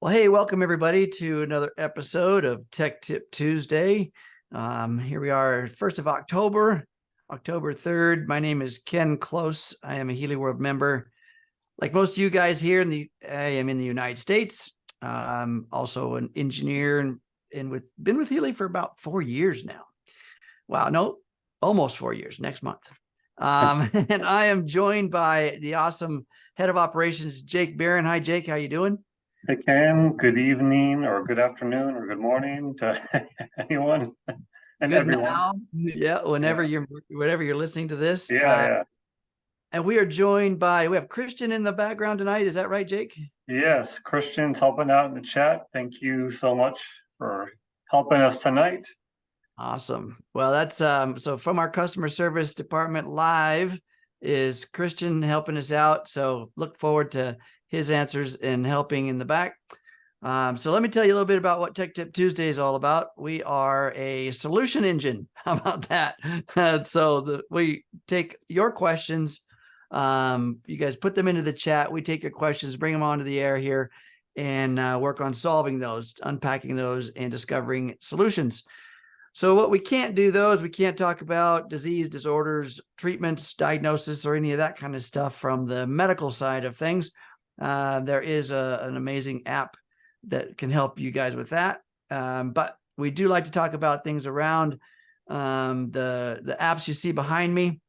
Well, hey, welcome everybody to another episode of Tech Tip Tuesday. Here we are, 1st of October, October 3rd. My name is Ken Close. I am a Healy World member. Like most of you guys here, I am in the United States. I'm also an engineer and been with Healy for about 4 years now. Wow, no, almost 4 years, next month. And I am joined by the awesome head of operations, Jake Barron. Hi, Jake. How you doing? Hey Ken, good evening or good afternoon or good morning to anyone and Good everyone. now. Yeah, whenever Yeah, you're listening to this. yeah. And we are joined by, we have Christian in the background tonight. Is that right, Jake? Yes, Christian's helping out in the chat. Thank you so much for helping us tonight. Awesome. Well, that's so from our customer service department live is Christian helping us out. So look forward to his answers and helping in the back. So let me tell you a little bit about what Tech Tip Tuesday is all about. We are a solution engine. How about that? We take your questions. You guys put them into the chat. We take your questions, bring them onto the air here, and work on solving those, unpacking those, and discovering solutions. So what we can't do though is we can't talk about disease, disorders, treatments, diagnosis, or any of that kind of stuff from the medical side of things. There is an amazing app that can help you guys with that. But we do like to talk about things around the apps you see behind me,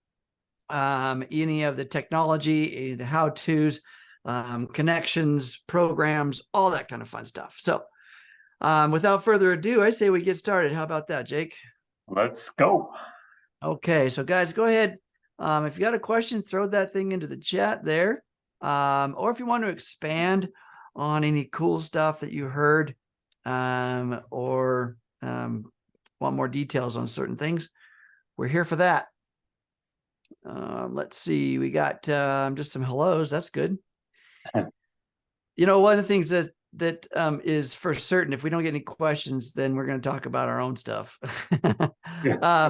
any of the technology, the how-tos, connections, programs, all that kind of fun stuff. So without further ado, I say we get started. How about that, Jake? Let's go. Okay, so guys, go ahead. If you got a question, throw that thing into the chat there. Or if you want to expand on any cool stuff that you heard, or want more details on certain things, we're here for that. Let's see, we got just some hellos. That's good. You know, one of the things that is for certain, if we don't get any questions, then we're going to talk about our own stuff. Yeah.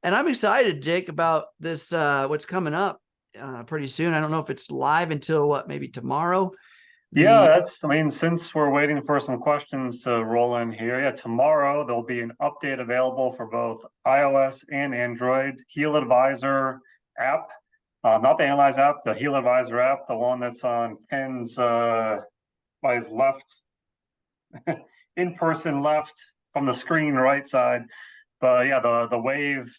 And I'm excited, Jake, about this, what's coming up pretty soon. I don't know if it's live until what, maybe tomorrow. Yeah, since we're waiting for some questions to roll in here, yeah, tomorrow there'll be an update available for both iOS and Android. HealAdvisor app, not the Analyse app, the HealAdvisor app, the one that's on Ken's by his left, in person left from the screen right side. But yeah, the Wave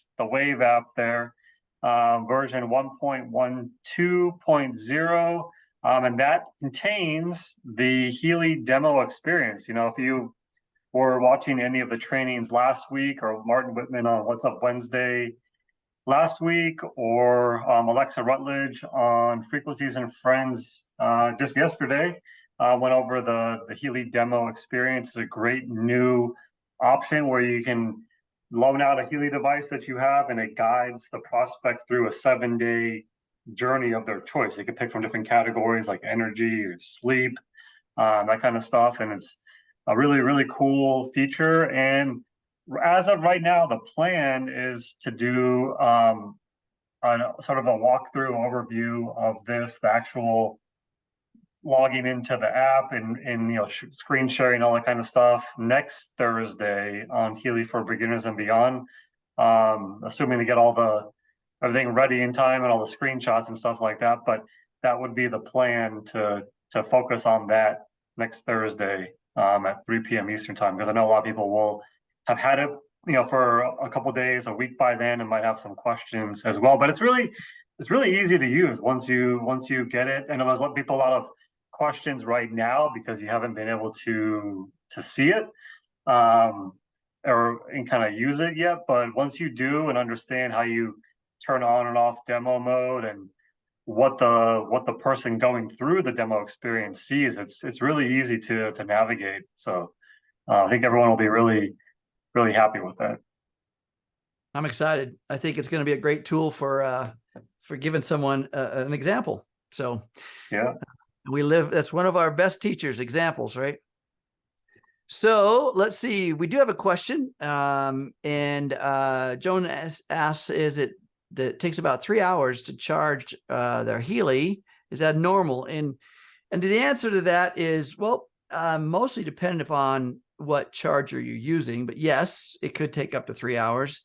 app there, version 1.12.0. And that contains the Healy Demo Experience. You know, if you were watching any of the trainings last week, or Martin Whitman on What's Up Wednesday last week, or Alexa Rutledge on Frequencies and Friends just yesterday, went over the Healy Demo Experience. It's a great new option where you can loan out a Healy device that you have, and it guides the prospect through a 7-day journey of their choice. They can pick from different categories like energy or sleep, that kind of stuff. And it's a really, really cool feature. And as of right now, the plan is to do sort of a walkthrough overview of this, the actual logging into the app and screen sharing, all that kind of stuff, next Thursday on Healy for Beginners and Beyond. Assuming to get everything ready in time and all the screenshots and stuff like that. But that would be the plan to focus on that next Thursday at 3 p.m. Eastern time, because I know a lot of people will have had it, for a couple days, a week by then, and might have some questions as well. But it's really easy to use once you get it. And there's people a lot of questions right now because you haven't been able to see it and kind of use it yet. But once you do and understand how you turn on and off demo mode and what the person going through the demo experience sees, it's really easy to navigate. So I think everyone will be really, really happy with that. I'm excited. I think it's going to be a great tool for giving someone an example. So yeah, that's one of our best teachers, examples, right? So let's see. We do have a question. And Joan asks, that takes about 3 hours to charge their Healy. Is that normal? And the answer to that is, well, mostly dependent upon what charger you're using, but yes, it could take up to 3 hours.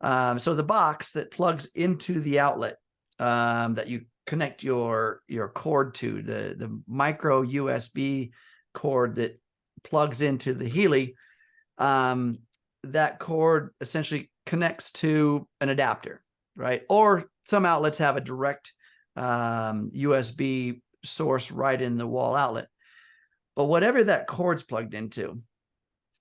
So the box that plugs into the outlet that you connect your cord to, the micro USB cord that plugs into the Healy, that cord essentially connects to an adapter, right? Or some outlets have a direct USB source right in the wall outlet. But whatever that cord's plugged into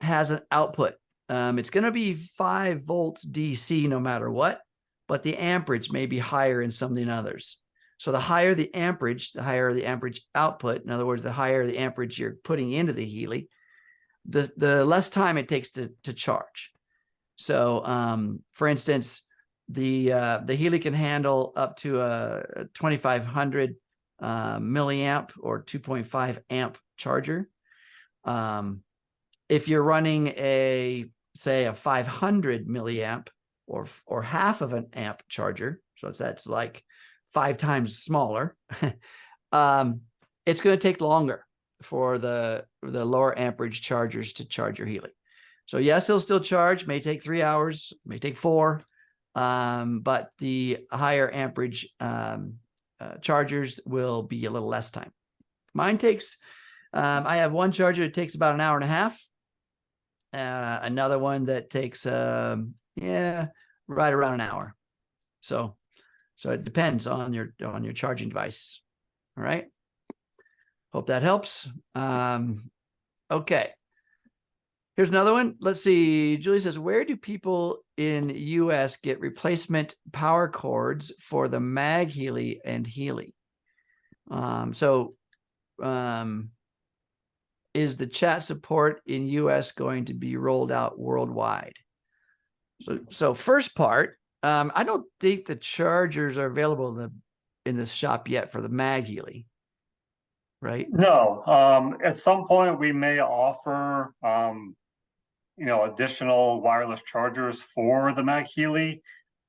has an output. It's going to be 5 volts DC no matter what, but the amperage may be higher in some than others. So the higher the amperage output, in other words, the higher the amperage you're putting into the Healy, the less time it takes to charge. So for instance, the Healy can handle up to a 2500 milliamp or 2.5 amp charger. If you're running say a 500 milliamp or half of an amp charger, so that's like 5 times smaller, it's going to take longer for the lower amperage chargers to charge your Healy. So yes, it'll still charge, may take 3 hours, may take 4, but the higher amperage chargers will be a little less time. Mine takes, I have one charger that takes about an hour and a half. Another one that takes, right around an hour. So it depends on your charging device. All right. Hope that helps. Okay. Here's another one. Let's see. Julie says, where do people in the US get replacement power cords for the MagHealy and Healy? Is the chat support in US going to be rolled out worldwide? So first part, I don't think the chargers are available in the shop yet for the MagHealy, right? No. At some point we may offer additional wireless chargers for the MagHealy.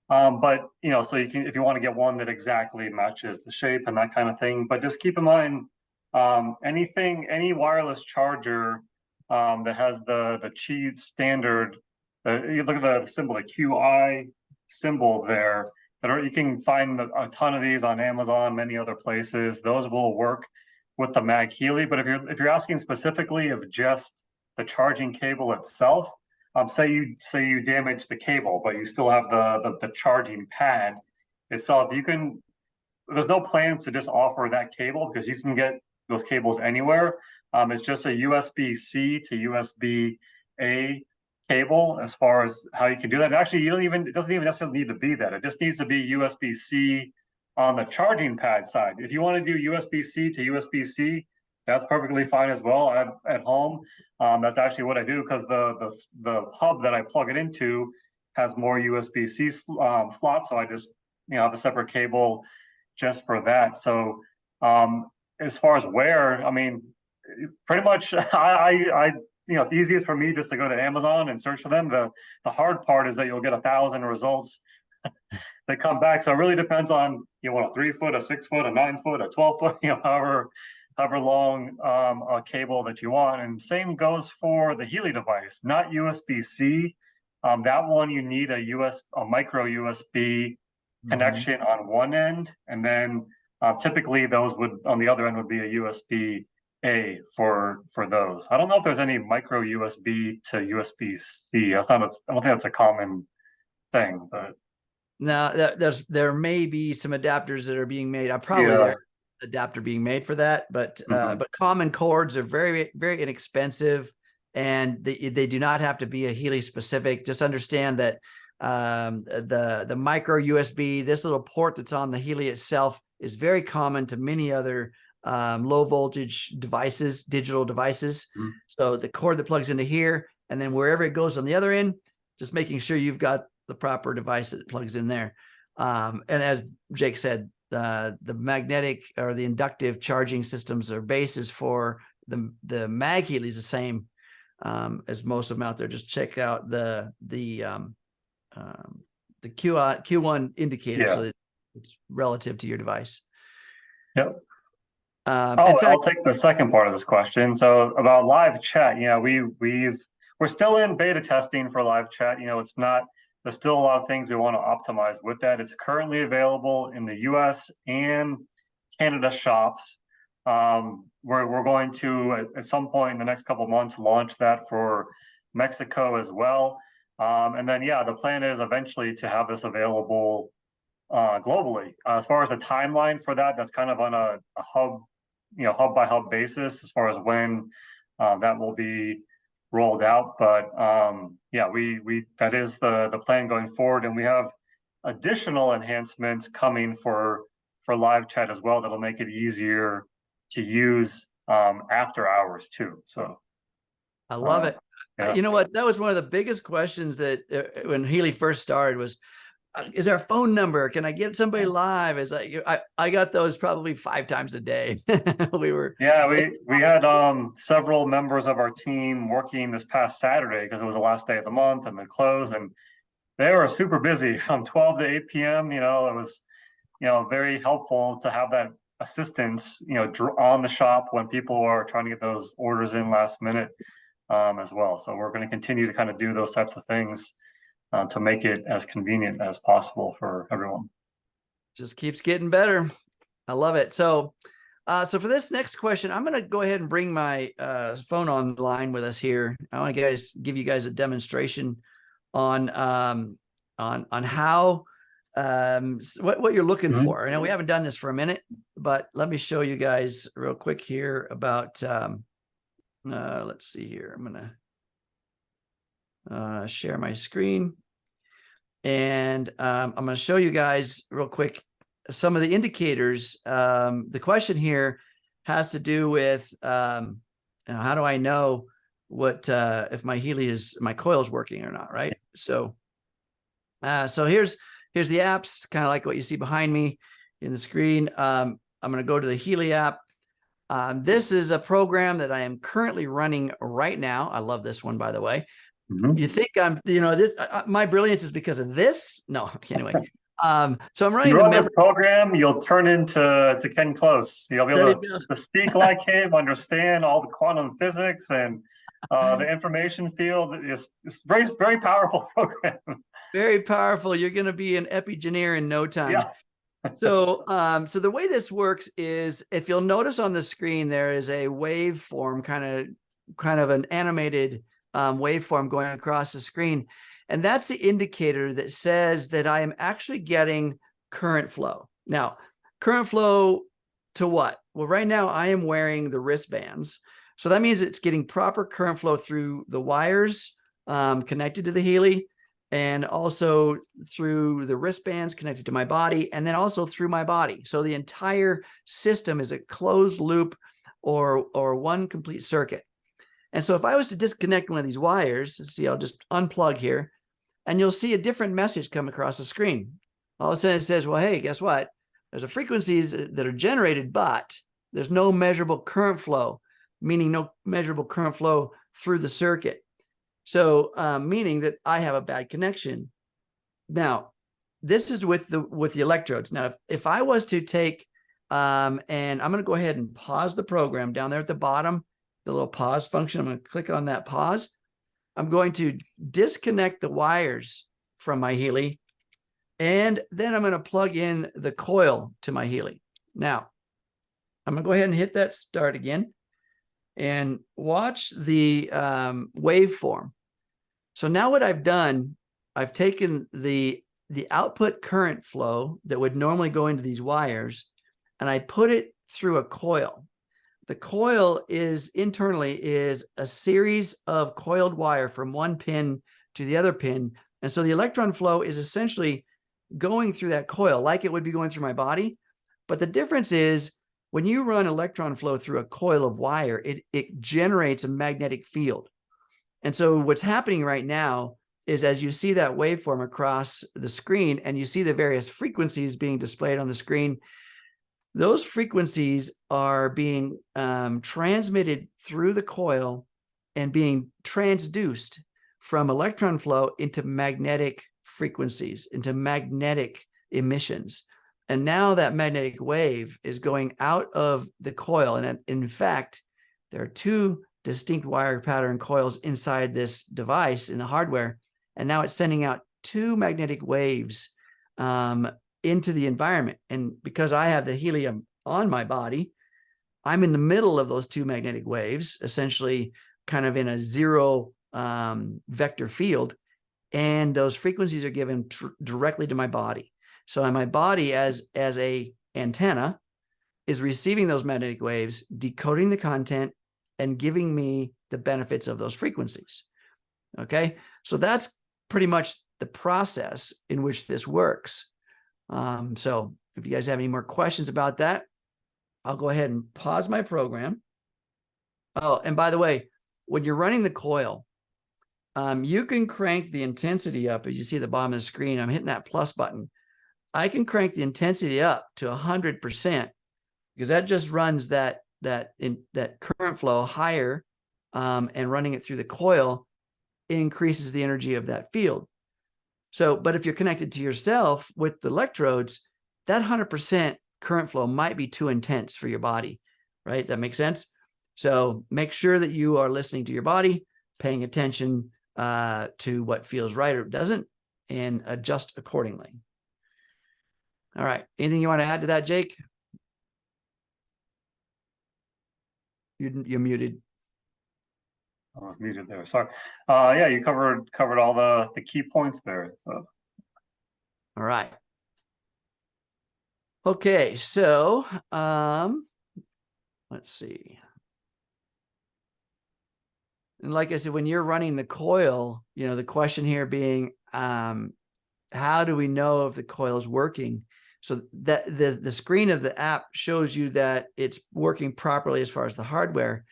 But so you can, if you want to get one that exactly matches the shape and that kind of thing, but just keep in mind, any wireless charger that has the Qi standard, you look at the symbol, the QI symbol there, you can find a ton of these on Amazon, many other places. Those will work with the MagHealy. But if you're asking specifically of just the charging cable itself, say you damage the cable, but you still have the charging pad itself, there's no plans to just offer that cable because you can get those cables anywhere. It's just a USB-C to USB-A cable as far as how you can do that. And actually, it doesn't even necessarily need to be that. It just needs to be USB-C on the charging pad side. If you want to do USB-C to USB-C, that's perfectly fine as well at home. That's actually what I do because the hub that I plug it into has more USB-C slots. So I just have a separate cable just for that. So as far as where, I mean, pretty much it's easiest for me just to go to Amazon and search for them. The hard part is that you'll get 1,000 results that come back. So it really depends on you want a 3 foot, a 6 foot, a 9 foot, a 12 foot, however long a cable that you want. And same goes for the Healy device, not USB-C. That one you need a micro USB connection on one end, and then typically those would on the other end would be a USB-A for those. I don't know if there's any micro USB to USB-C. I don't think that's a common thing, but now there may be some adapters that are being made. There's adapter being made for that, but common cords are very, very inexpensive, and they do not have to be a Healy specific. Just understand that the micro USB, this little port that's on the Healy itself, is very common to many other low voltage devices, digital devices. So the cord that plugs into here, and then wherever it goes on the other end, just making sure you've got the proper device that plugs in there. And as Jake said, the magnetic or the inductive charging systems or bases for the MagHealy is the same as most of them out there. Just check out the Q1 indicator so that it's relative to your device. Yep. In I'll fact, take the second part of this question. So about live chat, we're still in beta testing for live chat. It's not, there's still a lot of things we want to optimize with that. It's currently available in the US and Canada shops. We're going to at some point in the next couple of months launch that for Mexico as well. And then the plan is eventually to have this available globally. As far as the timeline for that, that's kind of on a hub by hub basis as far as when that will be rolled out. But we that is the plan going forward, and we have additional enhancements coming for live chat as well that'll make it easier to use after hours too. So I love it. yeah. You know what? That was one of the biggest questions that when Healy first started was, is there a phone number? Can I get somebody live? Is I got those probably 5 times a day. we had several members of our team working this past Saturday because it was the last day of the month and the close, and they were super busy from 12 to 8 p.m. It was very helpful to have that assistance on the shop when people are trying to get those orders in last minute as well. So we're going to continue to kind of do those types of things to make it as convenient as possible for everyone. Just keeps getting better. I love it. So for this next question, I'm going to go ahead and bring my phone online with us here. I want to give you guys a demonstration on how what you're looking for. I know we haven't done this for a minute, but let me show you guys real quick here about let's see here. I'm going to share my screen, and I'm going to show you guys real quick some of the indicators. The question here has to do with how do I know what if my my coil is working or not, right? So here's the apps, kind of like what you see behind me in the screen. I'm going to go to the Healy app. This is a program that I am currently running right now. I love this one, by the way. You think I'm, this, my brilliance is because of this? No, anyway. So I'm running this program, you'll turn into Ken Close. You'll be able to speak like him, understand all the quantum physics and the information field. It's very, very powerful program. Very powerful. You're going to be an epigeneer in no time. Yeah. So the way this works is, if you'll notice on the screen, there is a waveform, kind of an animated waveform going across the screen. And that's the indicator that says that I am actually getting current flow. Now, current flow to what? Well, right now I am wearing the wristbands. So that means it's getting proper current flow through the wires connected to the Healy, and also through the wristbands connected to my body, and then also through my body. So the entire system is a closed loop or one complete circuit. And so if I was to disconnect one of these wires, see, I'll just unplug here, and you'll see a different message come across the screen. All of a sudden it says, well, hey, guess what? There's a frequencies that are generated, but there's no measurable current flow, meaning no measurable current flow through the circuit. So meaning that I have a bad connection. Now, this is with the electrodes. Now, if I was to take, and I'm going to go ahead and pause the program down there at the bottom, the little pause function. I'm going to click on that pause. I'm going to disconnect the wires from my Healy, and then I'm going to plug in the coil to my Healy. Now, I'm going to go ahead and hit that start again and watch the waveform. So now what I've done, I've taken the output current flow that would normally go into these wires, and I put it through a coil. The coil is internally a series of coiled wire from one pin to the other pin. And so the electron flow is essentially going through that coil like it would be going through my body. But the difference is, when you run electron flow through a coil of wire, it generates a magnetic field. And so what's happening right now is, as you see that waveform across the screen and you see the various frequencies being displayed on the screen, those frequencies are being transmitted through the coil and being transduced from electron flow into magnetic frequencies, into magnetic emissions. And now that magnetic wave is going out of the coil. And in fact, there are two distinct wire pattern coils inside this device in the hardware. And now it's sending out two magnetic waves into the environment. And because I have the helium on my body, I'm in the middle of those two magnetic waves, essentially kind of in a zero vector field. And those frequencies are given directly to my body. So my body as a antenna is receiving those magnetic waves, decoding the content, and giving me the benefits of those frequencies. Okay, so that's pretty much the process in which this works. So if you guys have any more questions about that, I'll go ahead and pause my program. Oh, and by the way, when you're running the coil, you can crank the intensity up. As you see at the bottom of the screen, I'm hitting that plus button. I can crank the intensity up to 100% because that just runs that current flow higher, and running it through the coil increases the energy of that field. So, but if you're connected to yourself with the electrodes, that 100% current flow might be too intense for your body, right? That makes sense? So make sure that you are listening to your body, paying attention to what feels right or doesn't, and adjust accordingly. All right. Anything you want to add to that, Jake? You're muted. I was muted there. Sorry. Yeah, you covered all the key points there. So. All right. Okay, so let's see. And like I said, when you're running the coil, you know, the question here being, how do we know if the coil is working? So that the screen of the app shows you that it's working properly as far as the hardware.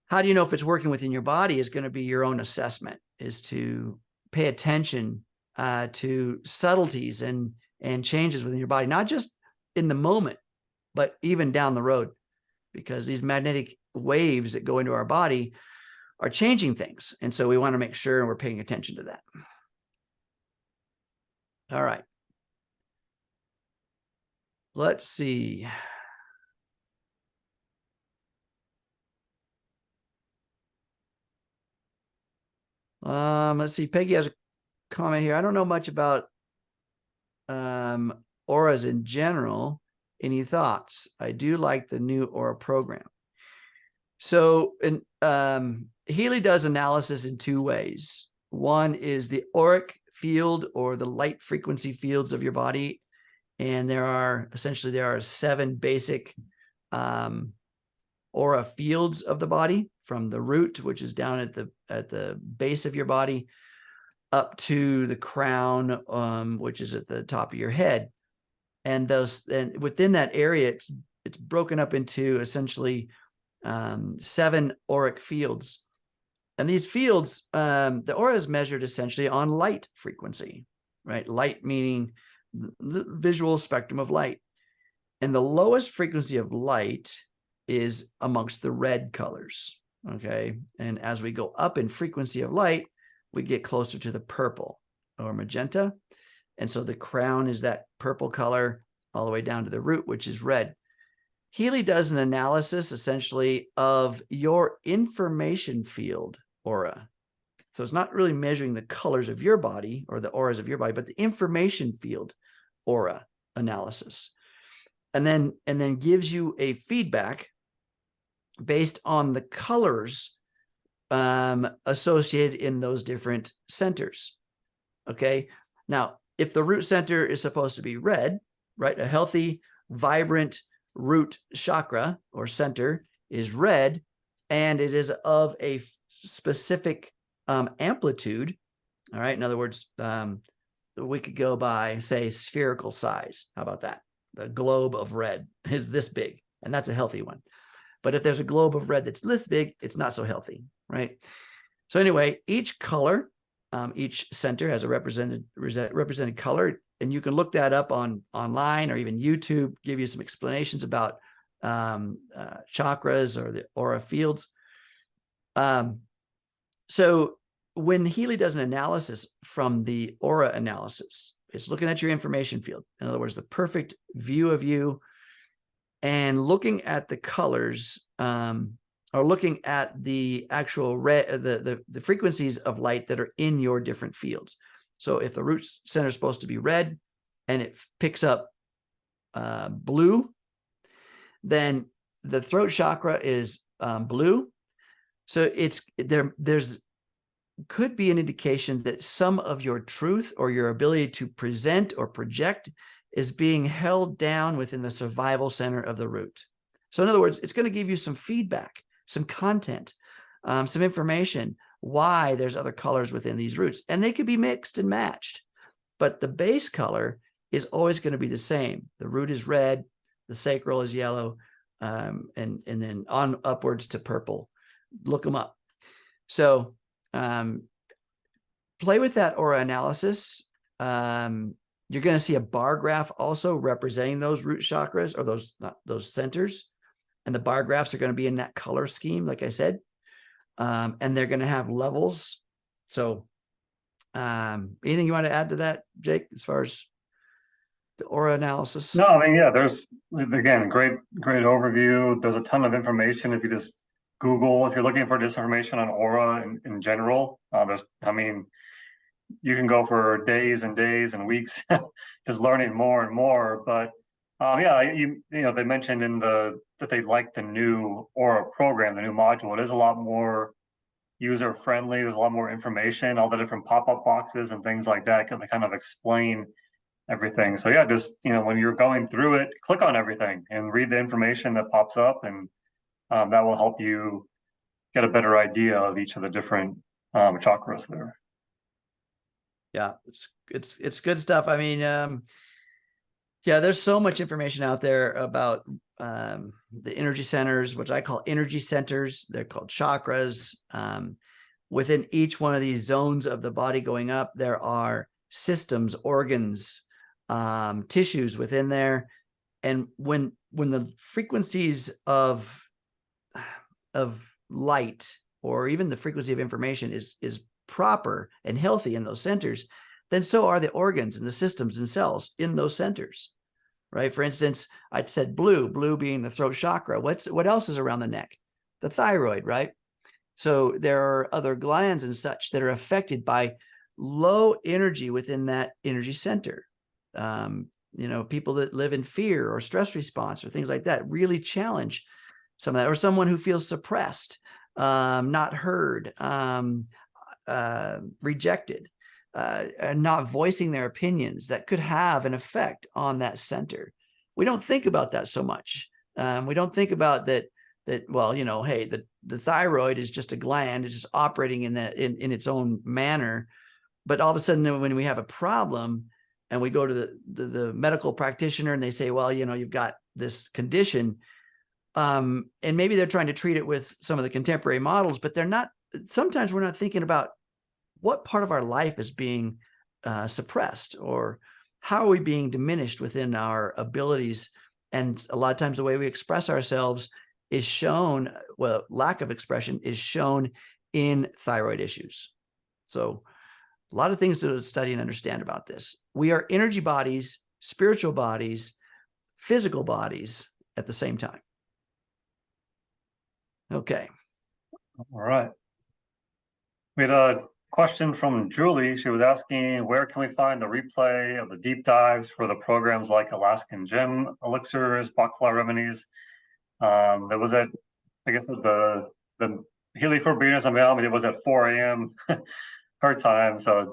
How do you know if it's working within your body is going to be your own assessment, is to pay attention to subtleties and changes within your body, not just in the moment, but even down the road, because these magnetic waves that go into our body are changing things. And so we want to make sure we're paying attention to that. All right. Let's see. Let's see. Peggy has a comment here. I don't know much about auras in general. Any thoughts? I do like the new aura program. So Healy does analysis in two ways. One is the auric field or the light frequency fields of your body. And there are 7 basic aura fields of the body, from the root, which is down at the base of your body, up to the crown, which is at the top of your head. And within that area, it's broken up into essentially 7 auric fields. And these fields, the aura is measured essentially on light frequency, right? Light meaning the visual spectrum of light. And the lowest frequency of light is amongst the red colors, okay? And as we go up in frequency of light, we get closer to the purple or magenta. And so the crown is that purple color all the way down to the root, which is red. Healy does an analysis essentially of your information field aura. So it's not really measuring the colors of your body or the auras of your body, but the information field aura analysis. And then gives you a feedback based on the colors associated in those different centers. Okay. Now, if the root center is supposed to be red, right? A healthy, vibrant root chakra or center is red, and it is of a specific amplitude. All right. In other words, we could go by, say, spherical size. How about that? The globe of red is this big, and that's a healthy one. But if there's a globe of red that's this big, it's not so healthy, right? So anyway, each color, each center has a represented color, and you can look that up online or even YouTube, give you some explanations about chakras or the aura fields. So when Healy does an analysis from the aura analysis, It's looking at your information field. In other words, the perfect view of you, and looking at the colors, or looking at the actual the frequencies of light that are in your different fields. So if the root center is supposed to be red and it picks up blue, then the throat chakra is blue. So there's could be an indication that some of your truth or your ability to present or project is being held down within the survival center of the root. So in other words, it's going to give you some feedback, some content, some information, why there's other colors within these roots. And they could be mixed and matched, but the base color is always going to be the same. The root is red, the sacral is yellow, and then on upwards to purple. Look them up. So play with that aura analysis. You're going to see a bar graph also representing those root chakras, or those centers. And the bar graphs are going to be in that color scheme, like I said. And they're going to have levels. So anything you want to add to that, Jake, as far as the aura analysis? No, I mean, yeah, there's, again, great overview. There's a ton of information. If you just Google, if you're looking for this information on aura in general, you can go for days and days and weeks just learning more and more. But they mentioned that they like the new aura program, the new module. It is a lot more user friendly. There's a lot more information, all the different pop-up boxes and things like that. They kind of explain everything. So yeah, just when you're going through it, click on everything and read the information that pops up, and that will help you get a better idea of each of the different chakras there. Yeah, it's good stuff. I mean, there's so much information out there about the energy centers, which I call energy centers. They're called chakras. Within each one of these zones of the body going up, there are systems, organs, tissues within there. And when the frequencies of light, or even the frequency of information is proper and healthy in those centers, then so are the organs and the systems and cells in those centers, right? For instance, I said blue being the throat chakra. What else is around the neck? The thyroid, right? So there are other glands and such that are affected by low energy within that energy center. People that live in fear or stress response or things like that really challenge some of that, or someone who feels suppressed, not heard, rejected, and not voicing their opinions, that could have an effect on that center. We don't think about that so much. We don't think about that, well, hey, the thyroid is just a gland. It's just operating in its own manner. But all of a sudden, when we have a problem and we go to the medical practitioner and they say, well, you've got this condition, and maybe they're trying to treat it with some of the contemporary models, but sometimes we're not thinking about what part of our life is being suppressed, or how are we being diminished within our abilities. And a lot of times the way we express ourselves is shown, well, lack of expression is shown in thyroid issues. So a lot of things to study and understand about this. We are energy bodies, spiritual bodies, physical bodies at the same time. Okay. All right. We had a question from Julie. She was asking, where can we find the replay of the deep dives for the programs like Alaskan Gym, Elixirs, Bach Remedies? That was at, I guess, the Healy for Beginners and Beyond. It was at 4 a.m. her time, so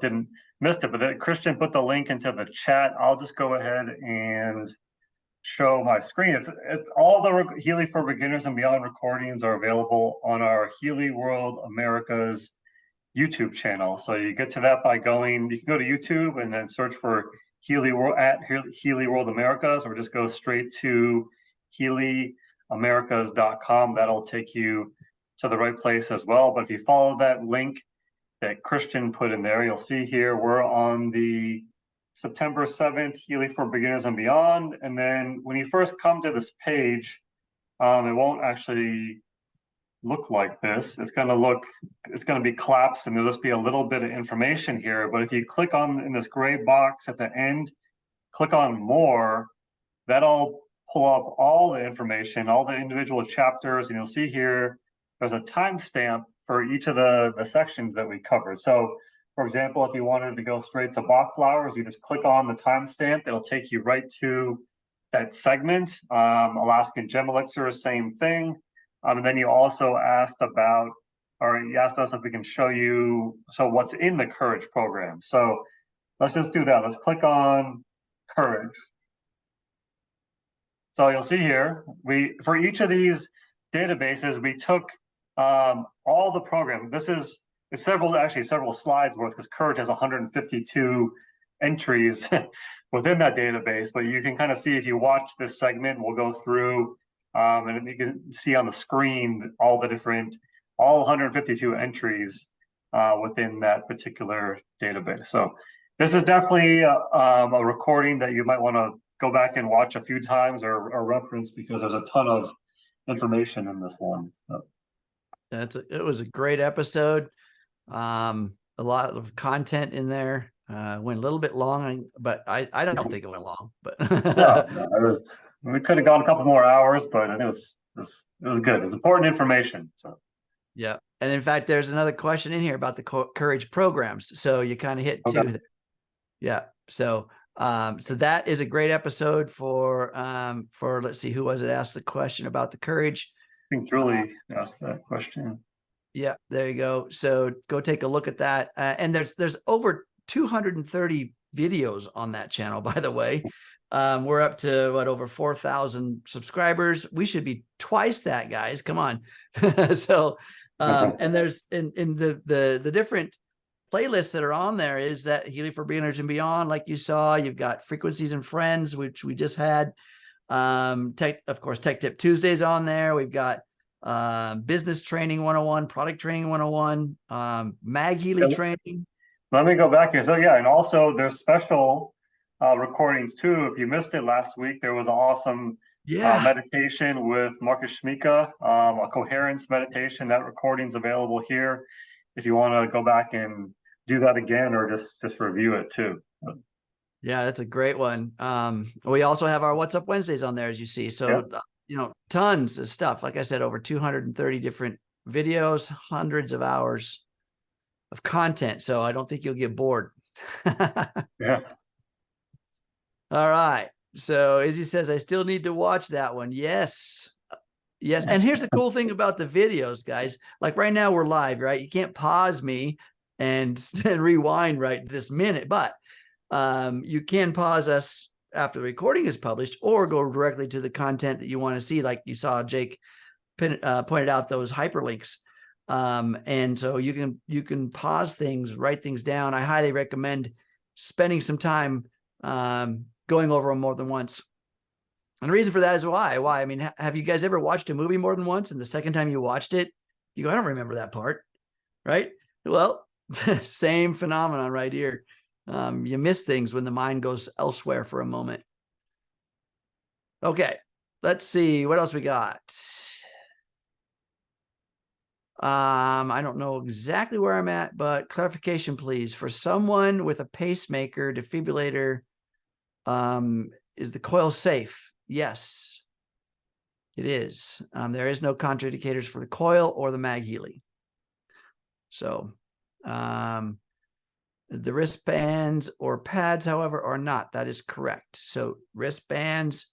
missed it. But Christian put the link into the chat. I'll just go ahead and show my screen. It's all the Healy for Beginners and Beyond recordings are available on our Healy World Americas YouTube channel. So you get to that by you can go to YouTube and then search for Healy World at Healy World Americas, or just go straight to HealyAmericas.com. That'll take you to the right place as well. But if you follow that link that Christian put in there, you'll see here we're on the September 7th Healy for Beginners and Beyond. And then when you first come to this page, it won't actually look like this. It's going to be collapsed, and there'll just be a little bit of information here. But if you click on in this gray box at the end, click on more, that'll pull up all the information, all the individual chapters, and you'll see here there's a timestamp for each of the sections that we covered. So, for example, if you wanted to go straight to Bach flowers, you just click on the timestamp. It'll take you right to that segment. Alaskan gem elixir, same thing. And then you also asked about, or you asked us if we can show you, so what's in the Courage program. So let's just do that. Let's click on Courage. So you'll see here, for each of these databases, we took all the program. It's several slides worth, because Courage has 152 entries within that database. But you can kind of see, if you watch this segment, we'll go through and you can see on the screen all 152 entries within that particular database. So this is definitely a recording that you might want to go back and watch a few times or reference, because there's a ton of information in this one. So. It was a great episode. A lot of content in there. Went a little bit long, but I don't think it went long. But we could have gone a couple more hours, but it was good. It's important information. So yeah, and in fact, there's another question in here about the Courage programs. So you kind of hit two. Okay. Yeah. So that is a great episode for let's see, who was it asked the question about the Courage? I think Julie asked that question. Yeah, there you go. So go take a look at that. And there's over 230 videos on that channel, by the way. We're up to over 4,000 subscribers. We should be twice that, guys. Come on. So and there's in the different playlists that are on there is that Healy for Beginners and Beyond, like you saw. You've got Frequencies and Friends, which we just had. Of course, Tech Tip Tuesdays on there. We've got Business Training 101, Product Training 101, MagHealy training. Let me go back here. So yeah, and also there's special recordings too. If you missed it last week, there was an awesome meditation with Marcus Schmika, a coherence meditation. That recording's available here if you want to go back and do that again, or just review it too. Yeah, that's a great one. We also have our What's Up Wednesdays on there, as you see. So, tons of stuff. Like I said, over 230 different videos, hundreds of hours of content. So I don't think you'll get bored. Yeah. All right. So Izzy says, I still need to watch that one. Yes. Yes. And here's the cool thing about the videos, guys. Like right now we're live, right? You can't pause me and rewind right this minute, but you can pause us after the recording is published, or go directly to the content that you want to see. Like you saw Jake pointed out those hyperlinks. And so you can pause things, write things down. I highly recommend spending some time going over them more than once. And the reason for that is why. I mean, have you guys ever watched a movie more than once, and the second time you watched it, you go, I don't remember that part, right? Well, same phenomenon right here. You miss things when the mind goes elsewhere for a moment. Okay, let's see what else we got. I don't know exactly where I'm at, but clarification, please. For someone with a pacemaker defibrillator, is the coil safe? Yes, it is. There is no contraindicators for the coil or the MagHealy. So, the wristbands or pads, however, are not. That is correct. So wristbands,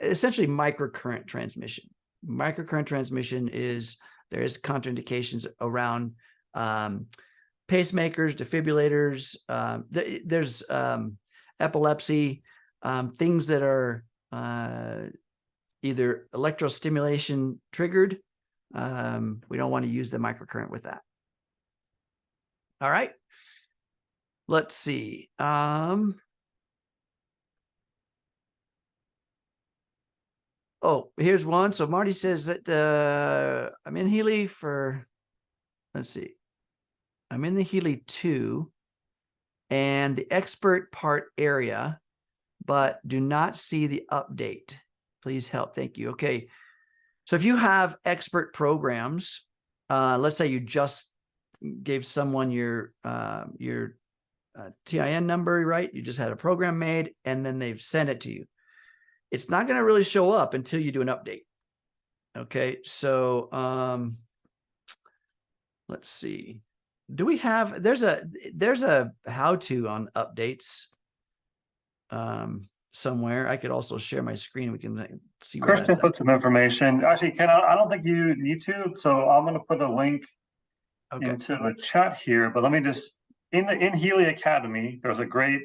essentially microcurrent transmission. Microcurrent transmission is, there is contraindications around pacemakers, defibrillators. There's epilepsy, things that are either electrostimulation triggered. We don't want to use the microcurrent with that. All right. Let's see. Oh, here's one. So Marty says that I'm in Healy for, let's see. I'm in the Healy 2 and the expert part area, but do not see the update. Please help. Thank you. Okay. So if you have expert programs, let's say you just gave someone your TIN number, right? You just had a program made and then they've sent it to you. It's not going to really show up until you do an update. Okay. So, let's see. Do we have, there's a how-to on updates somewhere. I could also share my screen. We can see where Christian that's put some information. Actually, Ken, I don't think you need to. So I'm going to put a link at. Okay. into the chat here, but let me just, in Healy Academy, there's a great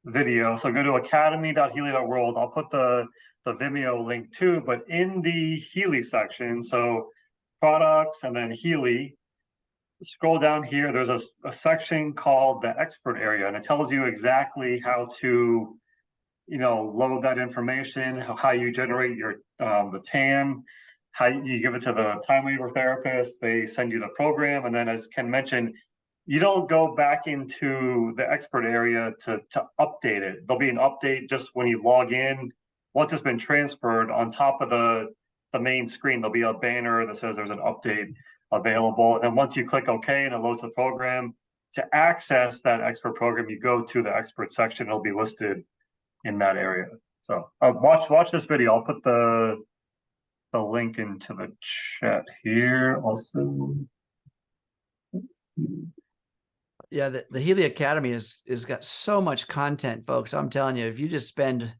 video. So go to academy.healy.world. I'll put the Vimeo link too, but in the Healy section, so products and then Healy, scroll down here, there's a section called the expert area, and it tells you exactly how to, load that information, how you generate your the TAN, how you give it to the time waiver therapist, they send you the program, and then as Ken mentioned, you don't go back into the expert area to update it. There'll be an update just when you log in. Once it's been transferred, on top of the main screen, there'll be a banner that says there's an update available. And once you click OK and it loads the program, to access that expert program, you go to the expert section. It'll be listed in that area. So watch this video. I'll put the link into the chat here also. Yeah, the Healy Academy is got so much content, folks. I'm telling you, if you just spend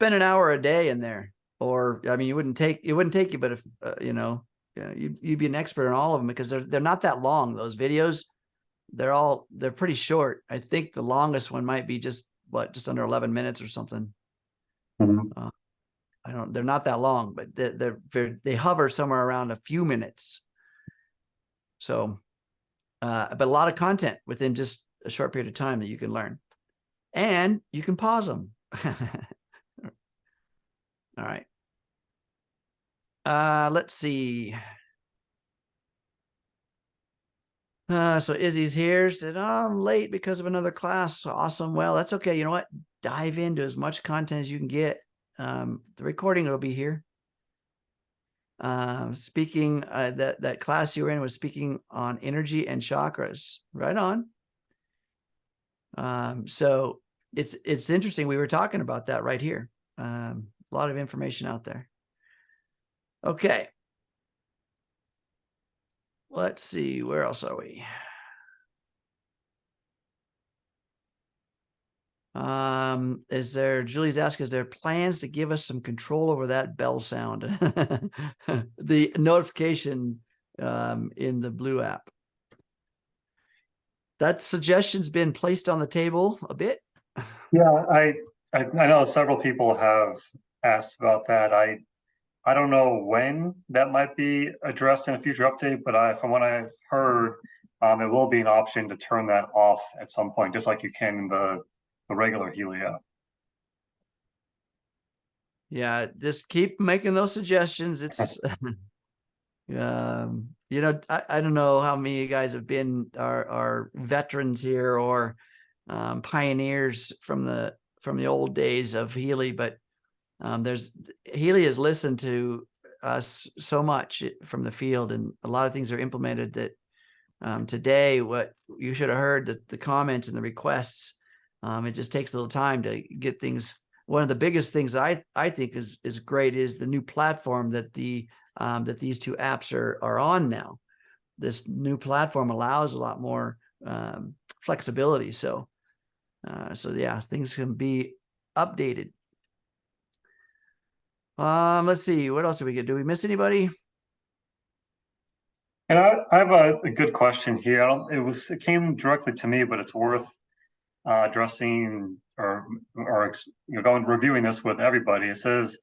an hour a day in there, or I mean, it wouldn't take you, but if you'd be an expert in all of them, because they're not that long. Those videos, they're pretty short. I think the longest one might be just under 11 minutes or something. Mm-hmm. They're not that long, but they hover somewhere around a few minutes. So, but a lot of content within just a short period of time that you can learn, and you can pause them. All right. Let's see. So Izzy's here, said, "Oh, I'm late because of another class." Awesome. Well, that's okay. You know what? Dive into as much content as you can get. The recording will be here. Speaking, that class you were in was speaking on energy and chakras. Right on. So it's interesting. We were talking about that right here. A lot of information out there. Okay. Let's see, where else are we? Julie's asking, is there plans to give us some control over that bell sound? The notification in the Blue app. That suggestion's been placed on the table a bit. Yeah, I know several people have asked about that. I don't know when that might be addressed in a future update, but from what I've heard, it will be an option to turn that off at some point, just like you can in the regular Healy app. Yeah, just keep making those suggestions. It's I don't know how many of you guys have been are veterans here or pioneers from the old days of Healy, but Healy has listened to us so much from the field, and a lot of things are implemented that today, what you should have heard, the comments and the requests, it just takes a little time to get things. One of the biggest things I think is great is the new platform that that these two apps are on now. This new platform allows a lot more flexibility. So yeah, things can be updated. Let's see, what else did we get? Do we miss anybody? And I have a good question here. It came directly to me, but it's worth addressing or reviewing this with everybody. It says,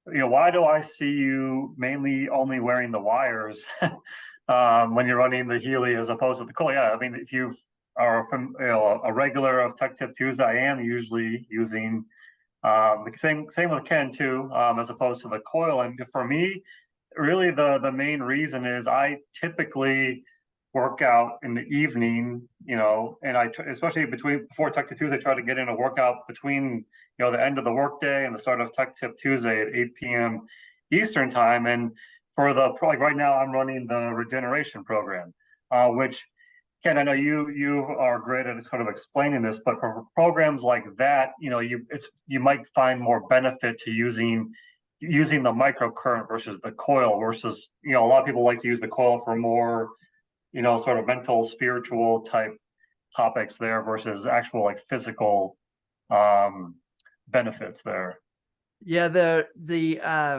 why do I see you mainly only wearing the wires when you're running the Healy as opposed to the coil? Yeah, I mean, if you are a regular of Tech Tip Tuesday, I am usually using the same with Ken too, as opposed to the coil. And for me, really the main reason is I typically work out in the evening, and especially before Tech Tip Tuesday, I try to get in a workout between, the end of the workday and the start of Tech Tip Tuesday at 8 p.m. Eastern time. And for like right now, I'm running the regeneration program, which Ken, I know you are great at sort of explaining this, but for programs like that, you might find more benefit to using the microcurrent versus the coil versus, a lot of people like to use the coil for more, sort of mental, spiritual type topics there versus actual like physical benefits there. Yeah,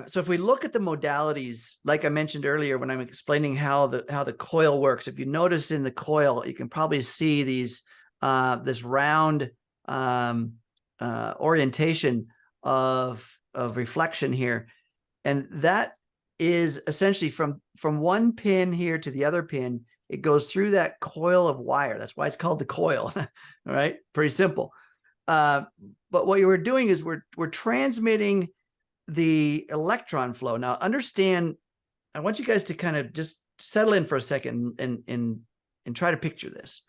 so if we look at the modalities, like I mentioned earlier when I'm explaining how the coil works, if you notice in the coil, you can probably see these this round orientation of reflection here, and that is essentially from one pin here to the other pin. It goes through that coil of wire. That's why it's called the coil. All right, pretty simple. But what you were doing is we're transmitting the electron flow. Now, understand, I want you guys to kind of just settle in for a second and try to picture this.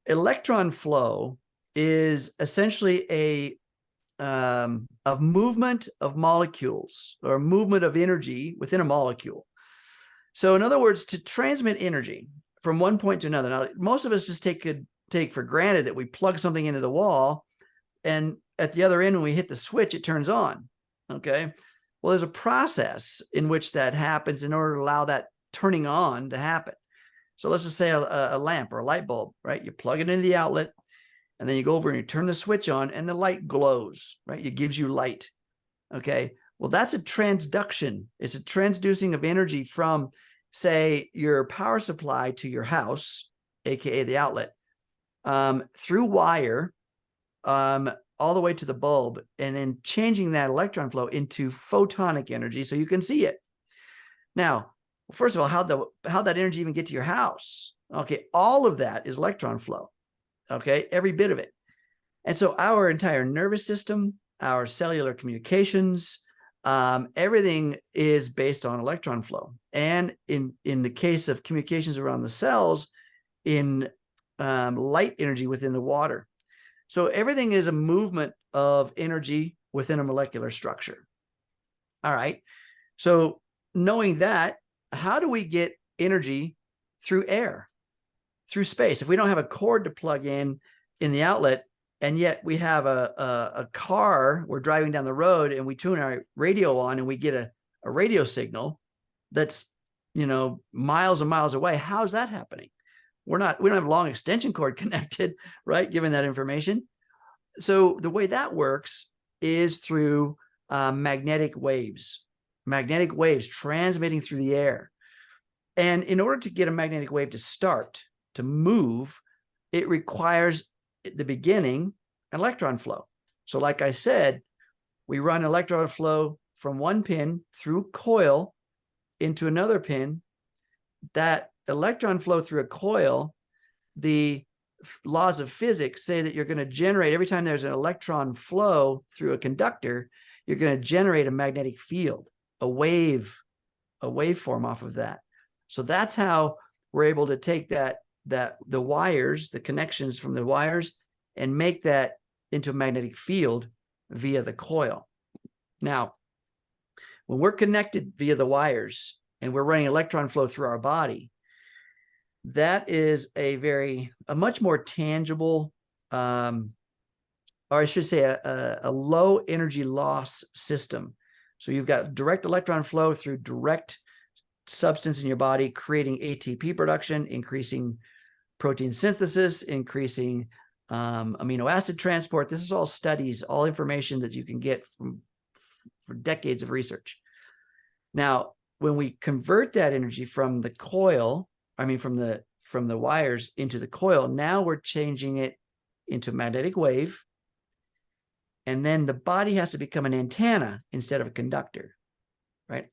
Electron flow is essentially a movement of molecules or movement of energy within a molecule. So in other words, to transmit energy from one point to another. Now, most of us just take for granted that we plug something into the wall, and at the other end, when we hit the switch, it turns on. Okay. Well, there's a process in which that happens in order to allow that turning on to happen. So let's just say a lamp or a light bulb, right? You plug it into the outlet, and then you go over and you turn the switch on, and the light glows, right? It gives you light. Okay. Well, that's a transduction. It's a transducing of energy from, say, your power supply to your house, aka the outlet, through wire, all the way to the bulb, and then changing that electron flow into photonic energy so you can see it. Now, first of all, how'd that energy even get to your house? Okay, all of that is electron flow. Okay, every bit of it. And so our entire nervous system, our cellular communications, everything is based on electron flow. And in the case of communications around the cells, in light energy within the water. So everything is a movement of energy within a molecular structure. All right. So knowing that, how do we get energy through air, through space? If we don't have a cord to plug in the outlet, and yet we have a car, we're driving down the road and we tune our radio on and we get a radio signal that's, miles and miles away. How's that happening? We don't have a long extension cord connected, right? Given that information. So the way that works is through magnetic waves transmitting through the air. And in order to get a magnetic wave to start, to move, it requires at the beginning electron flow. So like I said, we run electron flow from one pin through coil into another pin. That electron flow through a coil, the laws of physics say that you're going to generate, every time there's an electron flow through a conductor, you're going to generate a magnetic field, a waveform off of that. So that's how we're able to take the wires, the connections from the wires, and make that into a magnetic field via the coil. Now, when we're connected via the wires and we're running electron flow through our body, that is a much more tangible, or I should say a low energy loss system. So you've got direct electron flow through direct substance in your body, creating ATP production, increasing protein synthesis, increasing amino acid transport. This is all studies, all information that you can get for decades of research. Now, when we convert that energy from the coil, from the wires into the coil, now we're changing it into a magnetic wave. And then the body has to become an antenna instead of a conductor, right?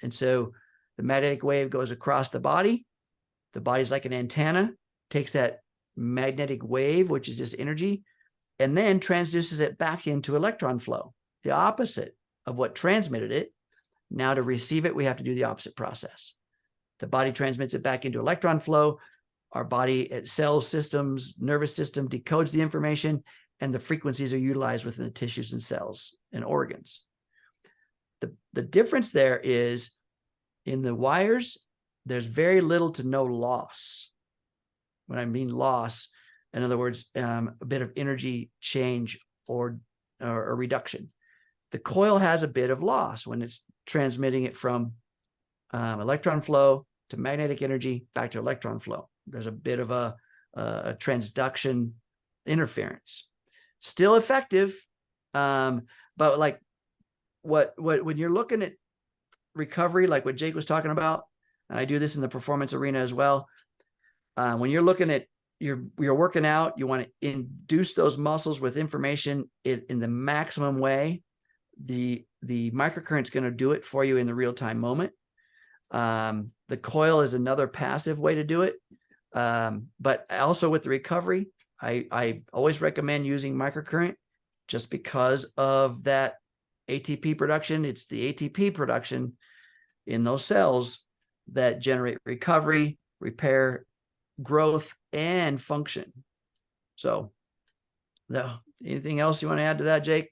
And so the magnetic wave goes across the body. The body's like an antenna, takes that magnetic wave, which is just energy, and then transduces it back into electron flow, the opposite of what transmitted it. Now to receive it, we have to do the opposite process. The body transmits it back into electron flow. Our body, cells, systems, nervous system decodes the information, and the frequencies are utilized within the tissues and cells and organs. The difference there is in the wires, there's very little to no loss. When I mean loss, in other words, a bit of energy change or reduction. The coil has a bit of loss when it's transmitting it from electron flow to magnetic energy back to electron flow. There's a bit of a transduction interference. Still effective, but like when you're looking at recovery, like what Jake was talking about, and I do this in the performance arena as well. When you're looking at you're working out, you want to induce those muscles with information in the maximum way. The microcurrent's going to do it for you in the real-time moment. The coil is another passive way to do it. But also with the recovery, I always recommend using microcurrent just because of that ATP production. It's the ATP production in those cells that generate recovery, repair, growth, and function. So, no, anything else you want to add to that, Jake?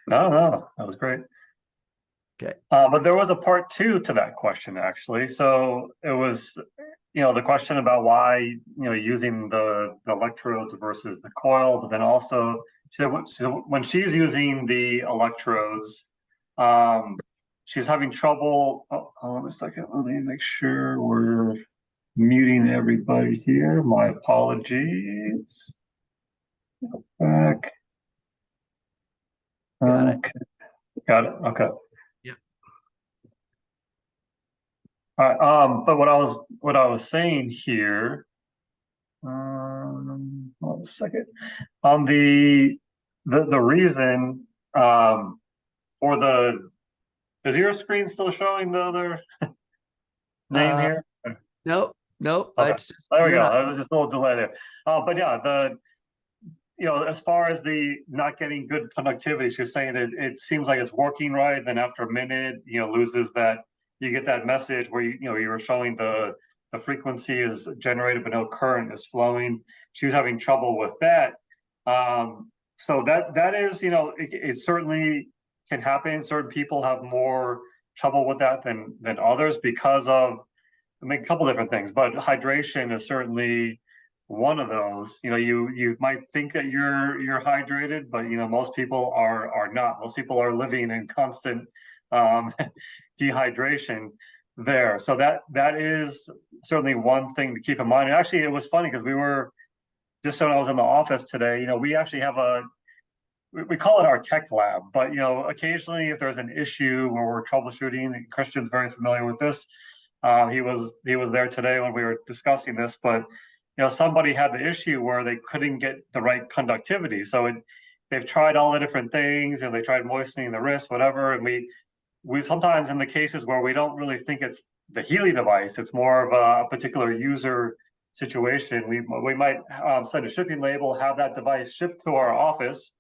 No, that was great. Okay. But there was a part 2 to that question, actually. So it was, the question about why, using the electrodes versus the coil, but then also when she's using the electrodes, she's having trouble. Hold on a second. Let me make sure we're muting everybody here. My apologies. Go back. Got it. Got it. Okay. Yeah. All right. But what I was saying here, hold on a second. On the reason for the, is your screen still showing the other name here? Nope. Okay. Just, there we go. It was just a little delay there. But yeah, as far as the not getting good conductivity, she's saying it seems like it's working right. Then after a minute, loses that, you get that message where you were showing the frequency is generated, but no current is flowing. She was having trouble with that. So that is, it certainly can happen. Certain people have more trouble with that than others because of, a couple different things, but hydration is certainly one of those. You might think that you're hydrated, but most people are not. Most people are living in constant dehydration there. So that is certainly one thing to keep in mind. And actually, it was funny because we were just when I was in the office today. We actually have we call it our tech lab, but occasionally if there's an issue where we're troubleshooting, and Christian's very familiar with this. He was there today when we were discussing this, but somebody had the issue where they couldn't get the right conductivity. So they've tried all the different things, and they tried moistening the wrist, whatever. And we sometimes, in the cases where we don't really think it's the Healy device, it's more of a particular user situation. We might send a shipping label, have that device shipped to our office.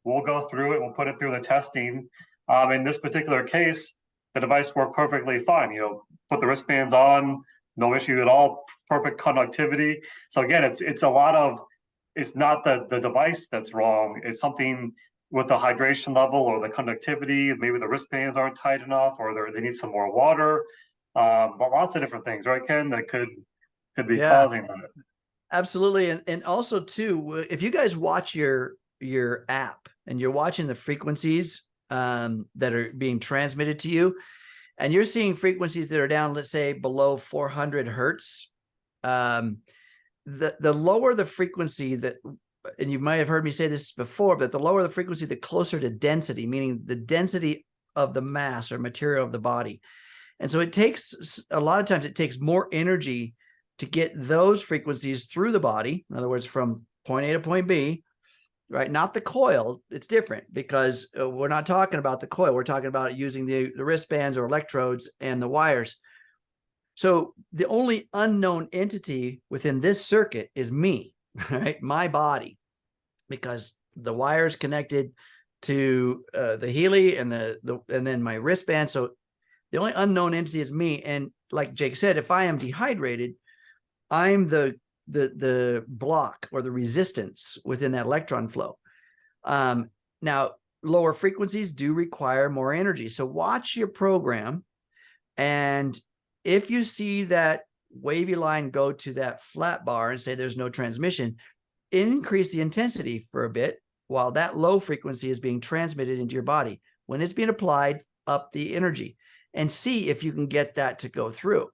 We'll go through it. We'll put it through the testing. In this particular case, the device worked perfectly fine. Put the wristbands on, no issue at all, perfect conductivity. So again, it's a lot of, it's not the device that's wrong. It's something with the hydration level or the conductivity. Maybe the wristbands aren't tight enough, or they need some more water. But lots of different things, right, Ken, that could be causing that. Absolutely. And also too, if you guys watch your app and you're watching the frequencies that are being transmitted to you, and you're seeing frequencies that are down, let's say below 400 hertz, the lower the frequency that, and you might have heard me say this before, but the lower the frequency, the closer to density, meaning the density of the mass or material of the body. And so a lot of times it takes more energy to get those frequencies through the body. In other words, from point A to point B, right? Not the coil. It's different because we're not talking about the coil. We're talking about using the wristbands or electrodes and the wires. So the only unknown entity within this circuit is me, right? My body, because the wires connected to the Healy and and then my wristband. So the only unknown entity is me. And like Jake said, if I am dehydrated, I'm the block or the resistance within that electron flow. Now, lower frequencies do require more energy. So watch your program. And if you see that wavy line go to that flat bar and say there's no transmission, increase the intensity for a bit while that low frequency is being transmitted into your body. When it's being applied, up the energy and see if you can get that to go through,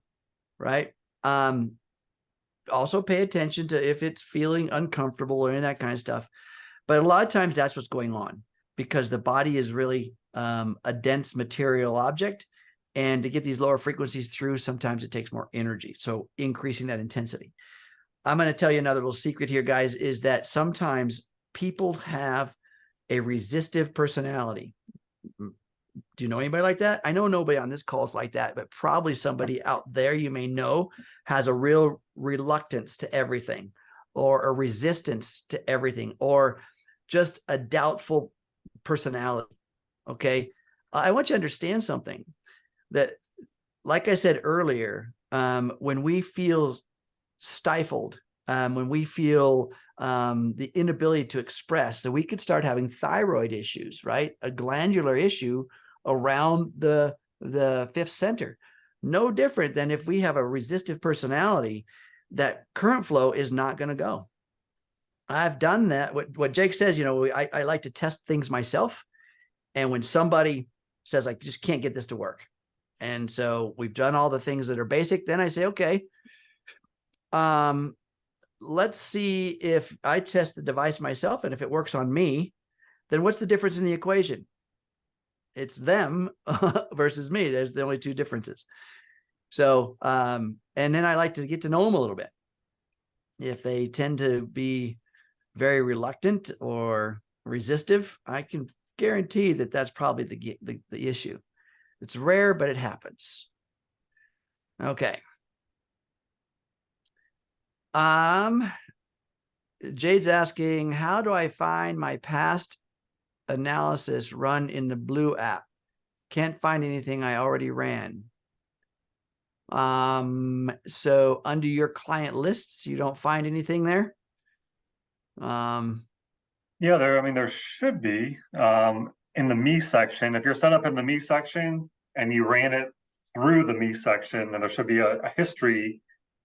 right? Also pay attention to if it's feeling uncomfortable or any of that kind of stuff. But a lot of times that's what's going on, because the body is really a dense material object. And to get these lower frequencies through, sometimes it takes more energy. So increasing that intensity. I'm going to tell you another little secret here, guys, is that sometimes people have a resistive personality. Do you know anybody like that? I know nobody on this call is like that, but probably somebody out there you may know has a real reluctance to everything, or a resistance to everything, or just a doubtful personality. Okay. I want you to understand something, that, like I said earlier, when we feel stifled, when we feel the inability to express, so we could start having thyroid issues, right? A glandular issue around the fifth center. No different than if we have a resistive personality, that current flow is not going to go. I've done that. What Jake says, I like to test things myself. And when somebody says, I just can't get this to work, and so we've done all the things that are basic, then I say, okay, let's see if I test the device myself, and if it works on me, then what's the difference in the equation? It's them versus me. There's the only two differences. So, and then I like to get to know them a little bit. If they tend to be very reluctant or resistive, I can guarantee that that's probably the issue. It's rare, but it happens. Okay. Jade's asking, how do I find my past analysis run in the Blue app? Can't find anything I already ran. So under your client lists, you don't find anything there? Yeah, there should be in the me section. If you're set up in the me section and you ran it through the me section, then there should be a history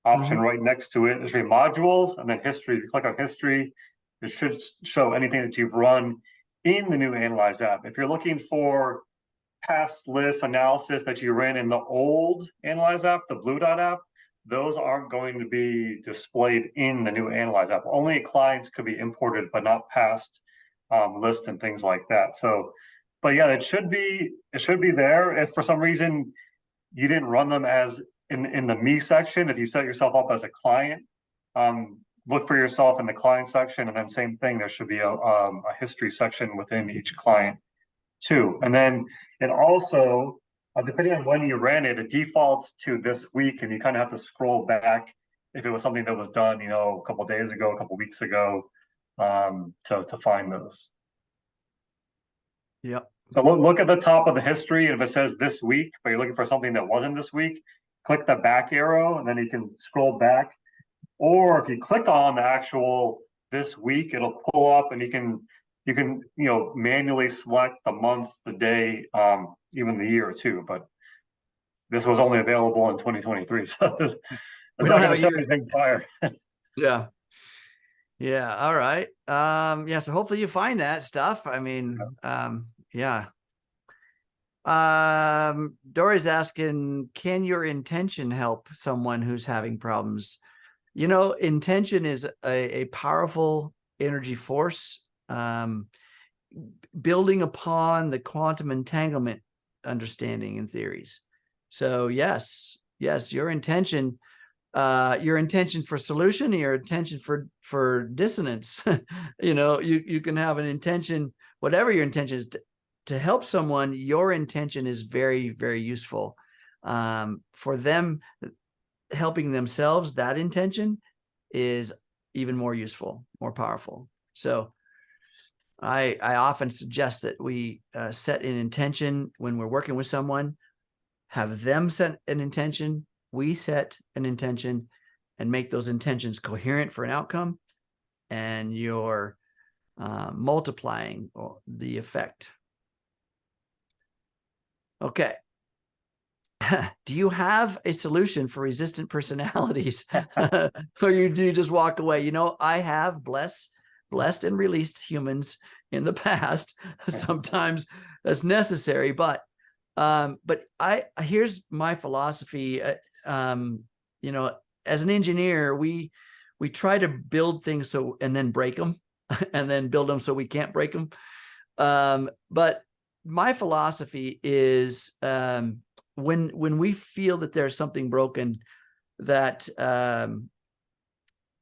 option right next to it. There should be modules and then history. If you click on history, it should show anything that you've run in the new Analyse app. If you're looking for past list analysis that you ran in the old Analyse app, the Blue Dot app, those aren't going to be displayed in the new Analyse app. Only clients could be imported, but not past list and things like that. So, but yeah, it should be there. If for some reason you didn't run them as in the me section, if you set yourself up as a client, look for yourself in the client section, and then same thing, there should be a history section within each client too. And then it also, depending on when you ran it, it defaults to this week, and you kind of have to scroll back if it was something that was done, a couple of days ago, a couple of weeks ago, to find those. Yep. So look at the top of the history, and if it says this week, but you're looking for something that wasn't this week, click the back arrow, and then you can scroll back. Or if you click on the actual this week, it'll pull up, and you can manually select the month, the day, even the year too. But this was only available in 2023, so it's not going to show anything prior. Yeah. Yeah. All right. Yeah. So hopefully you find that stuff. I mean, yeah. Dory's asking, can your intention help someone who's having problems? Intention is a powerful energy force, building upon the quantum entanglement understanding and theories. So yes, your intention for solution, your intention for dissonance, you can have an intention, whatever your intention is, to help someone. Your intention is very, very useful. For them helping themselves, that intention is even more useful, more powerful. So I often suggest that we set an intention when we're working with someone, have them set an intention, we set an intention, and make those intentions coherent for an outcome. And your multiplying the effect. Okay. Do you have a solution for resistant personalities? Or do you just walk away? You know, I have blessed and released humans in the past. Sometimes that's necessary, but here's my philosophy. You know, as an engineer, we try to build things and then break them and then build them so we can't break them. But my philosophy is, when we feel that there's something broken, that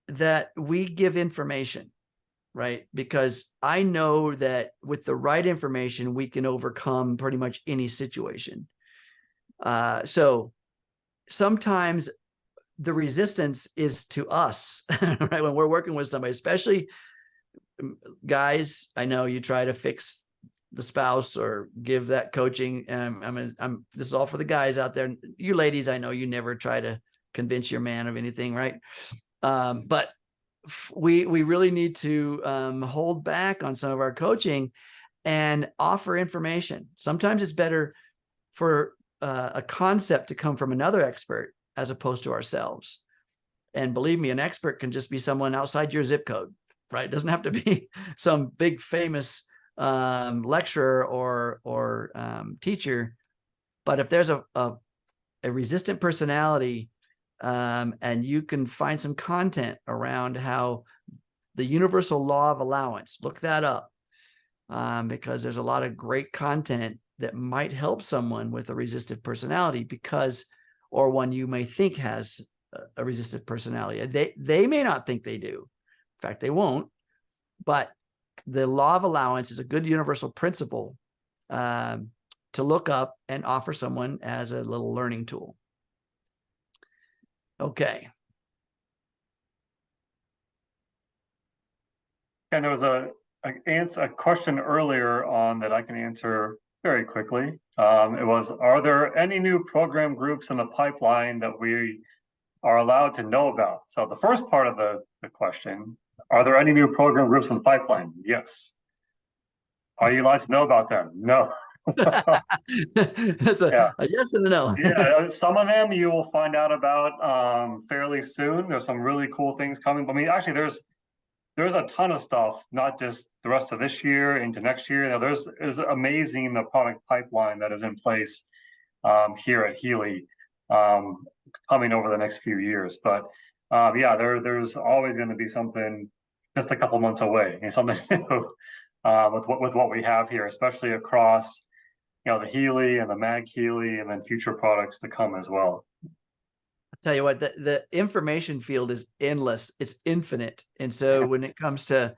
that we give information, right? Because I know that with the right information, we can overcome pretty much any situation. So sometimes the resistance is to us, right? When we're working with somebody, especially guys, I know you try to fix the spouse or give that coaching. This is all for the guys out there. You ladies, I know you never try to convince your man of anything, right? But we really need to hold back on some of our coaching and offer information. Sometimes it's better for a concept to come from another expert as opposed to ourselves. And believe me, an expert can just be someone outside your zip code, right? It doesn't have to be some big famous lecturer or teacher. But if there's a resistant personality, and you can find some content around how the universal law of allowance, look that up, because there's a lot of great content that might help someone with a resistive personality, or one you may think has a resistive personality. They may not think they do. In fact, they won't. But the law of allowance is a good universal principle to look up and offer someone as a little learning tool. Okay. And there was a question earlier on that I can answer very quickly. It was, are there any new program groups in the pipeline that we are allowed to know about? So the first part of the question, are there any new program groups in the pipeline? Yes. Are you allowed to know about them? No. That's a yes and a no. Yeah, some of them you will find out about fairly soon. There's some really cool things coming. I mean, actually, there's a ton of stuff, not just the rest of this year into next year. You know, is amazing the product pipeline that is in place here at Healy coming over the next few years. But yeah, there's always going to be something just a couple months away, something new with what we have here, especially across the Healy and the MagHealy, and then future products to come as well. I'll tell you what, the information field is endless. It's infinite. And so when it comes to,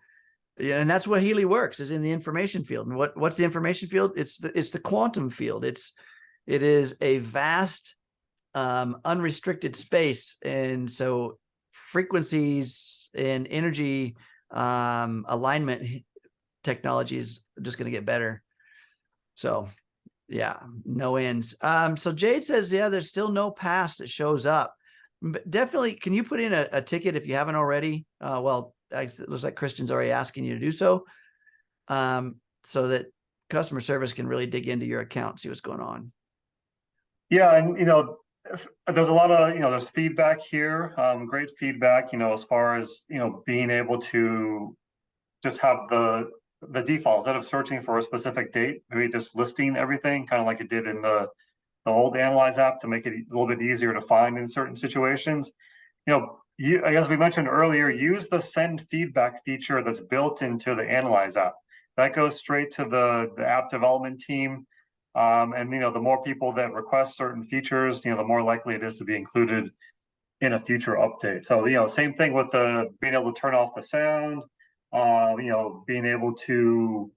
and that's what Healy works, is in the information field. And what's the information field? It's the quantum field. It is a vast, unrestricted space. And so frequencies and energy alignment technology is just going to get better. So yeah, no ends. So Jade says, yeah, there's still no pass that shows up. But definitely, can you put in a ticket if you haven't already? Well, it looks like Christian's already asking you to do so, so that customer service can really dig into your account, see what's going on. Yeah, and there's a lot of there's feedback here, great feedback. As far as being able to just have the default, instead of searching for a specific date, maybe just listing everything, kind of like it did in the old Analyse app, to make it a little bit easier to find in certain situations. As we mentioned earlier, use the send feedback feature that's built into the Analyse app. That goes straight to the app development team. And the more people that request certain features, the more likely it is to be included in a future update. So same thing with being able to turn off the sound. Being able to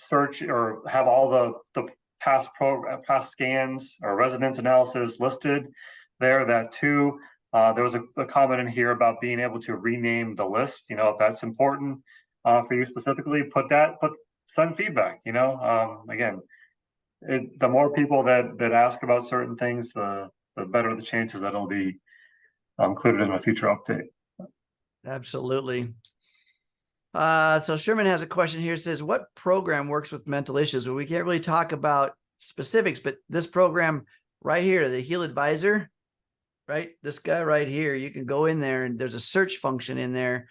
search or have all the past scans or resonance analysis listed there. That too. There was a comment in here about being able to rename the list. If that's important for you specifically, send feedback. Again, the more people that ask about certain things, the better the chances that it'll be included in a future update. Absolutely. So Sherman has a question here. It says, what program works with mental issues? Well, we can't really talk about specifics, but this program right here, the HealAdvisor, right? This guy right here, you can go in there and there's a search function in there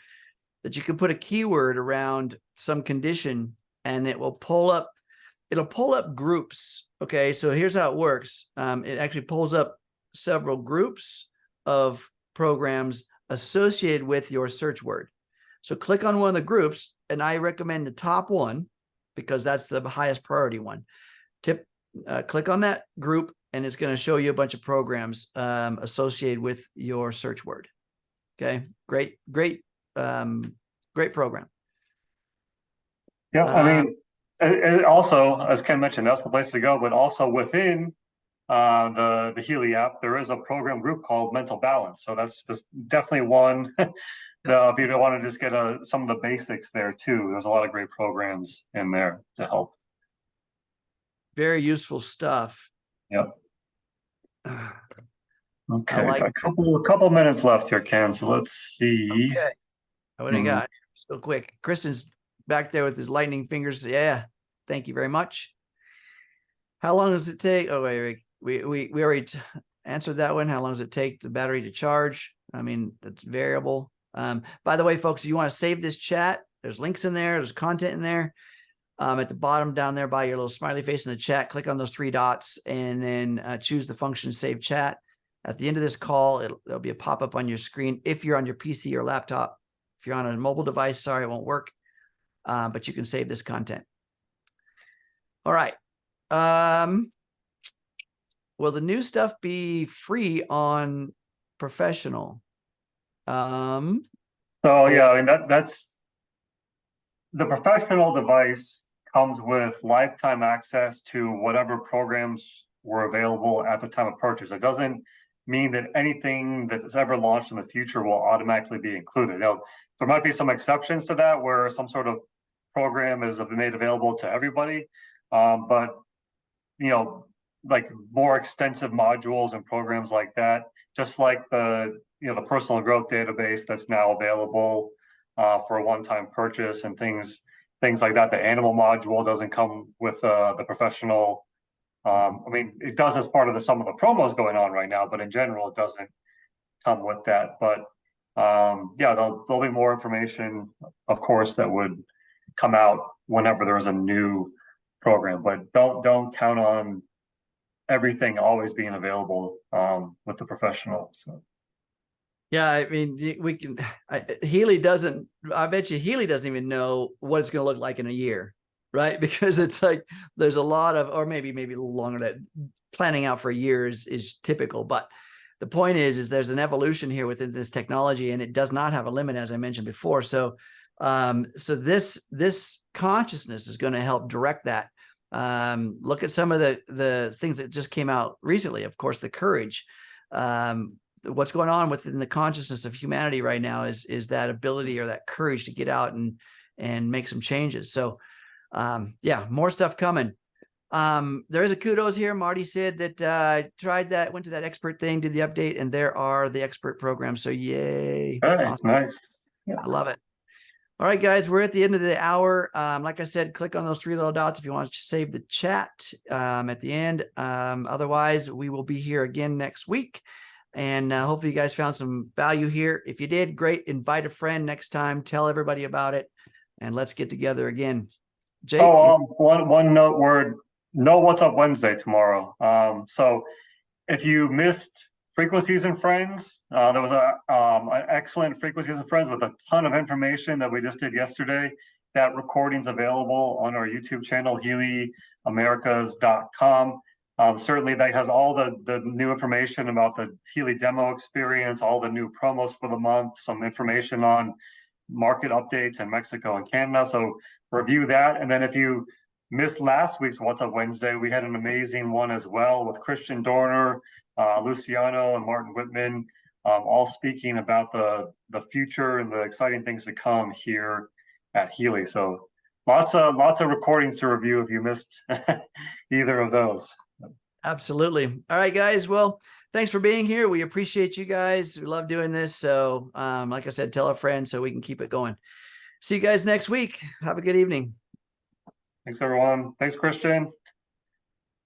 that you can put a keyword around some condition and it'll pull up groups. Okay. So here's how it works. It actually pulls up several groups of programs associated with your search word. So click on one of the groups, and I recommend the top one because that's the highest priority one. Click on that group, and it's going to show you a bunch of programs associated with your search word. Okay, great program. Yeah, I mean, it also, as Ken mentioned, that's the place to go. But also within the Healy app, there is a program group called Mental Balance. So that's definitely one. If you want to just get some of the basics there too, there's a lot of great programs in there to help. Very useful stuff. Yep. Okay, a couple minutes left here, Ken. So let's see. Okay. What do you got? So quick. Kristen's back there with his lightning fingers. Yeah. Thank you very much. How long does it take? Oh, wait. We already answered that one. How long does it take the battery to charge? I mean, that's variable. By the way, folks, if you want to save this chat, there's links in there. There's content in there. At the bottom down there by your little smiley face in the chat, click on those 3 dots and then choose the function save chat. At the end of this call, there'll be a pop-up on your screen. If you're on your PC or laptop, if you're on a mobile device, sorry, it won't work. But you can save this content. All right. Will the new stuff be free on Professional? So yeah, I mean that's the Professional device comes with lifetime access to whatever programs were available at the time of purchase. It doesn't mean that anything that's ever launched in the future will automatically be included. Now, there might be some exceptions to that where some sort of program is made available to everybody, but like more extensive modules and programs like that, just like the personal growth database that's now available for a one-time purchase and things like that. The animal module doesn't come with the Professional. I mean, it does as part of some of the promos going on right now, but in general, it doesn't come with that. But yeah, there'll be more information, of course, that would come out whenever there's a new program. But don't count on everything always being available with the Professional. So. Yeah, I mean, we can. Healy doesn't. I bet you Healy doesn't even know what it's going to look like in a year, right? Because it's like there's a lot of, or maybe a little longer. That planning out for a year is typical. But the point is there's an evolution here within this technology, and it does not have a limit, as I mentioned before. So, this consciousness is going to help direct that. Look at some of the things that just came out recently. Of course, the courage. What's going on within the consciousness of humanity right now is that ability or that courage to get out and make some changes. So yeah, more stuff coming. There is a kudos here. Marty said that tried that, went to that expert thing, did the update, and there are the expert programs. So yay. Hey, awesome. nice. Yeah. I love it. All right, guys, we're at the end of the hour. Like I said, click on those 3 little dots if you want to save the chat at the end. Otherwise, we will be here again next week. And hopefully you guys found some value here. If you did, great. Invite a friend next time. Tell everybody about it. And let's get together again. Jake? One note word. No What's Up Wednesday tomorrow. So if you missed Frequencies and Friends, there was an excellent Frequencies and Friends with a ton of information that we just did yesterday. That recording's available on our YouTube channel, HealyAmericas.com. Certainly that has all the new information about the Healy Demo Experience, all the new promos for the month, some information on market updates in Mexico and Canada. So review that. And then if you missed last week's What's Up Wednesday, we had an amazing one as well with Christian Dorner, Luciano, and Martin Whitman, all speaking about the future and the exciting things to come here at Healy. So lots of recordings to review if you missed either of those. Absolutely. All right, guys. Well, thanks for being here. We appreciate you guys. We love doing this. So, like I said, tell a friend so we can keep it going. See you guys next week. Have a good evening. Thanks, everyone. Thanks, Christian.